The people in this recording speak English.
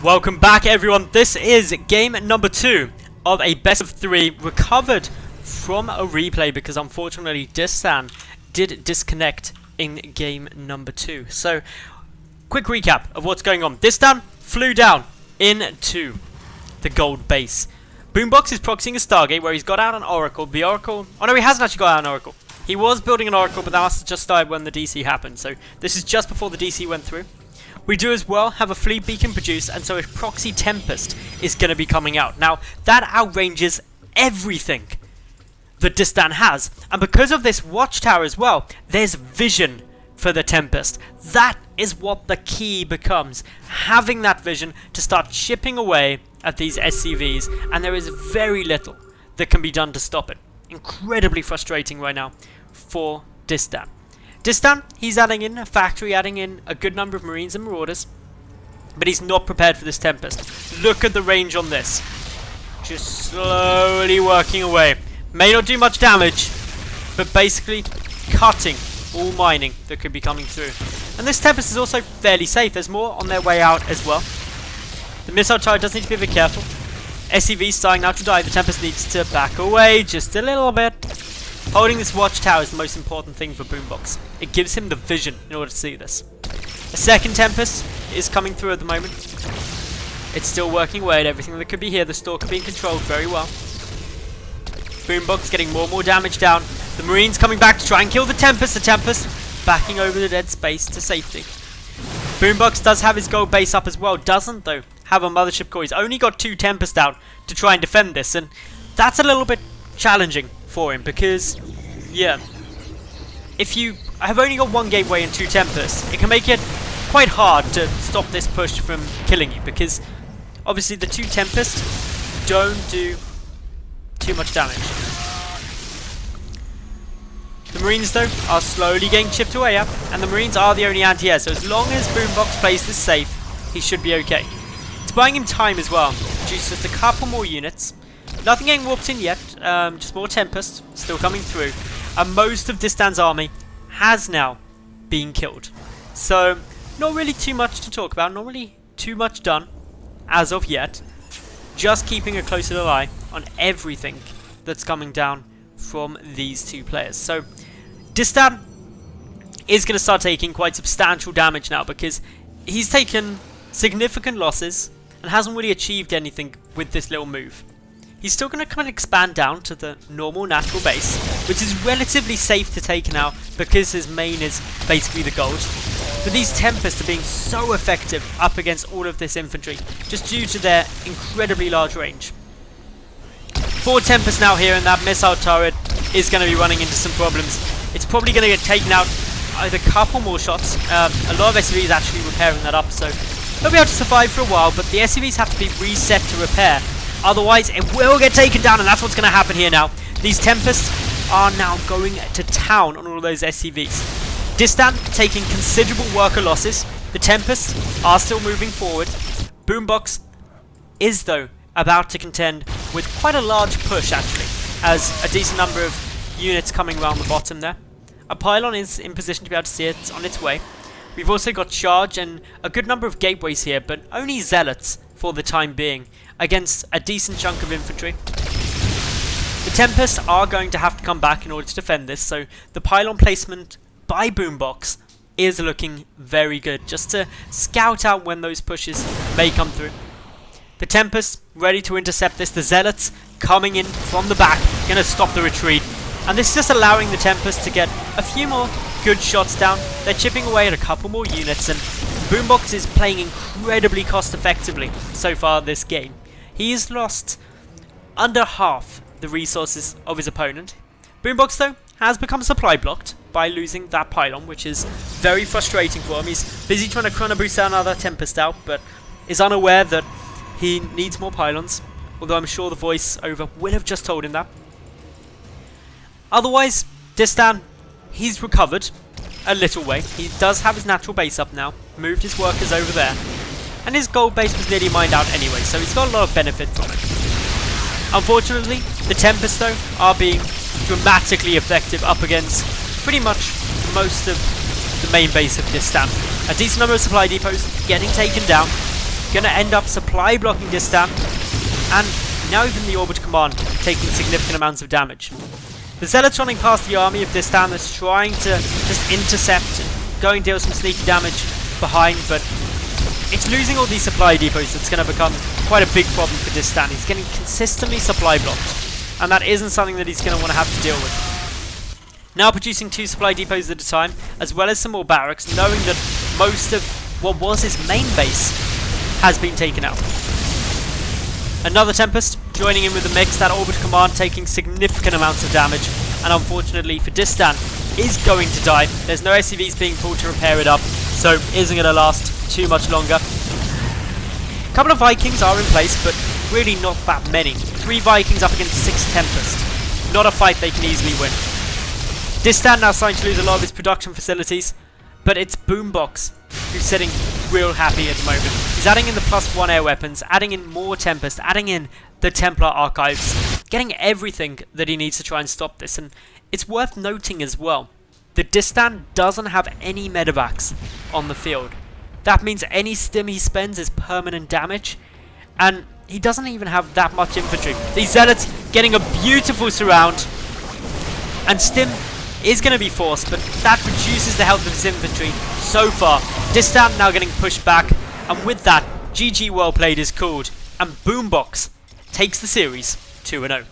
Welcome back, everyone. This is game number 2 of a best of 3 recovered from a replay because unfortunately Distan did disconnect in game number 2. So, quick recap of what's going on. Distan flew down into the gold base. Boombox is proxying a Stargate where he's got out an Oracle. The Oracle... Oh no, he hasn't actually got out an Oracle. He was building an Oracle, but that must have just started when the DC happened. So, this is just before the DC went through. We do as well have a fleet beacon produced, and so a proxy Tempest is going to be coming out. Now, that outranges everything that Distan has. And because of this watchtower as well, there's vision for the Tempest. That is what the key becomes. Having that vision to start chipping away at these SCVs, and there is very little that can be done to stop it. Incredibly frustrating right now for Distan. Distan, he's adding in a factory, adding in a good number of Marines and Marauders, but he's not prepared for this Tempest. Look at the range on this. Just slowly working away. May not do much damage, but basically cutting all mining that could be coming through. And this Tempest is also fairly safe. There's more on their way out as well. The missile turret does need to be a bit careful. SCV's starting now to die. The Tempest needs to back away just a little bit. Holding this watchtower is the most important thing for Boombox. It gives him the vision in order to see this. A second Tempest is coming through at the moment. It's still working away at everything that could be here. The Stalker being controlled very well. Boombox getting more and more damage down. The Marines coming back to try and kill the Tempest. The Tempest backing over the dead space to safety. Boombox does have his gold base up as well. Doesn't, though, have a mothership core. He's only got 2 Tempest out to try and defend this. And that's a little bit challenging for him because, yeah, if you have only got 1 gateway and 2 Tempests, it can make it quite hard to stop this push from killing you because obviously the 2 Tempests don't do too much damage. The Marines, though, are slowly getting chipped away up, and the Marines are the only anti-air, so as long as Boombox plays this safe, he should be okay. It's buying him time as well. Just a couple more units. Nothing getting warped in yet, just more Tempest still coming through. And most of Distan's army has now been killed. So, not really too much to talk about, not really too much done as of yet. Just keeping a closer eye on everything that's coming down from these 2 players. So, Distan is going to start taking quite substantial damage now because he's taken significant losses and hasn't really achieved anything with this little move. He's still going to come and expand down to the normal natural base, which is relatively safe to take now because his main is basically the gold. But these Tempests are being so effective up against all of this infantry, just due to their incredibly large range. 4 Tempests now here, and that missile turret is going to be running into some problems. It's probably going to get taken out with a couple more shots. A lot of SCVs actually repairing that up, so they'll be able to survive for a while, but the SCVs have to be reset to repair. Otherwise, it will get taken down, and that's what's going to happen here now. These Tempests are now going to town on all those SCVs. Distan taking considerable worker losses. The Tempests are still moving forward. Boombox is, though, about to contend with quite a large push, actually, as a decent number of units coming around the bottom there. A pylon is in position to be able to see it on its way. We've also got charge and a good number of gateways here, but only zealots for the time being, against a decent chunk of infantry. The Tempests are going to have to come back in order to defend this, so the pylon placement by Boombox is looking very good, just to scout out when those pushes may come through. The Tempests ready to intercept this. The Zealots coming in from the back, going to stop the retreat. And this is just allowing the Tempests to get a few more good shots down. They're chipping away at a couple more units, and Boombox is playing incredibly cost effectively so far this game. He's lost under half the resources of his opponent. Boombox, though, has become supply blocked by losing that pylon, which is very frustrating for him. He's busy trying to chrono boost another Tempest out, but is unaware that he needs more pylons, although I'm sure the voice over will have just told him that. Otherwise, Distan, he's recovered a little way. He does have his natural base up now, moved his workers over there, and his gold base was nearly mined out anyway, so he's got a lot of benefit from it. Unfortunately, the Tempests, though, are being dramatically effective up against pretty much most of the main base of Distan. A decent number of supply depots getting taken down. Gonna end up supply blocking Distan, and now even the Orbit Command taking significant amounts of damage. The Zealot's running past the army of Distan that's trying to just intercept and go and deal some sneaky damage behind, but it's losing all these supply depots that's going to become quite a big problem for Distan. He's getting consistently supply blocked, and that isn't something that he's going to want to have to deal with. Now producing 2 supply depots at a time, as well as some more barracks, knowing that most of what was his main base has been taken out. Another Tempest joining in with the mix, that Orbit Command taking significant amounts of damage, and unfortunately for Distan is going to die. There's no SCVs being pulled to repair it up, so isn't going to last too much longer. A couple of Vikings are in place, but really not that many. 3 Vikings up against 6 Tempest. Not a fight they can easily win. Distan now starting to lose a lot of his production facilities, but it's Boombox who's sitting real happy at the moment. He's adding in the +1 air weapons, adding in more Tempest, adding in the Templar archives, getting everything that he needs to try and stop this. And it's worth noting as well that Distan doesn't have any medevacs on the field. That means any stim he spends is permanent damage, and he doesn't even have that much infantry. These Zealots getting a beautiful surround, and stim is going to be forced, but that reduces the health of his infantry so far. Distan now getting pushed back, and with that, GG well played is called, and Boombox takes the series 2-0.